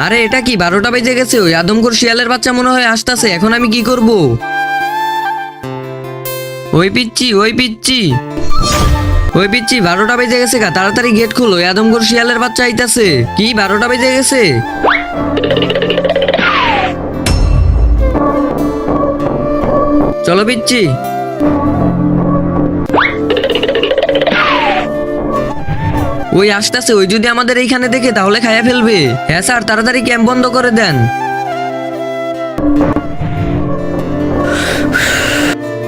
আরে এটা কি 12টা বেজে গেছে, ওই আদমখোর শিয়ালের বাচ্চা মনে হয় আসতেছে। এখন আমি কি করব? ওই পিচ্ছি 12টা বেজে গেছে গা, তাড়াতাড়ি গেট খুলো, ওই আদমখোর শিয়ালের বাচ্চা আইতাছে। কি 12টা বেজে গেছে? চলো পিচ্ছি। ওই আসতেছে, ওই যদি আমাদের এইখানে দেখে তাহলে খাইয়া ফেলবে। হ্যাঁ স্যার, তাড়াতাড়ি ক্যাম্প বন্ধ করে দেন।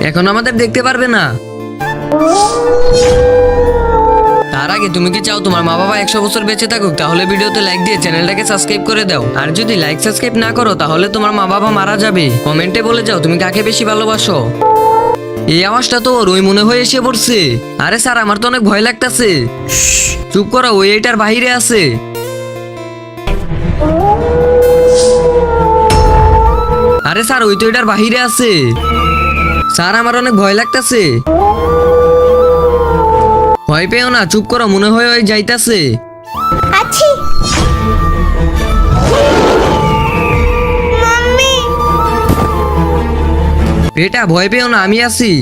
এখন আমাদের দেখতে পারবে না। তার আগে তুমি কি চাও তোমার মা বাবা 100 বছর বেঁচে থাকুক? তাহলে ভিডিওতে লাইক দিয়ে চ্যানেলটাকে সাবস্ক্রাইব করে দাও। আর যদি লাইক সাবস্ক্রাইব না করো তাহলে তোমার মা বাবা মারা যাবে। কমেন্টে বলে যাও তুমি কাকে বেশি ভালোবাসো। এই আওয়াজটা তো ওই মনে হয়ে এসে পড়ছে। আরে স্যার, আমার তো অনেক ভয় লাগতাছে। চুপ করো, ওই এটার বাহিরে আছে। আরে স্যার, ওই তো এটার বাহিরে আছে। স্যার, আমার অনেক ভয় লাগতাছে। ভয় পেও না, চুপ করো, মনে হয় ওই যাইতাছে। আছি মাম্মি। বেটা ভয় পেও না, আমি আছি।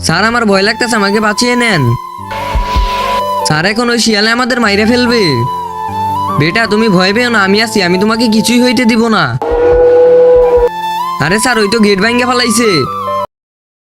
স্যার, আমার ভয় লাগতেছে, আমাকে বাঁচিয়ে নেন। স্যার, এখন ওই শিয়ালে আমাদের মাইরে ফেলবে। বেটা তুমি ভয় পেও না, আমি আছি, আমি তোমাকে কিছুই হইতে দিব না। আরে স্যার, ওই তো গেট ভাঙ্গা ফেলাইছে।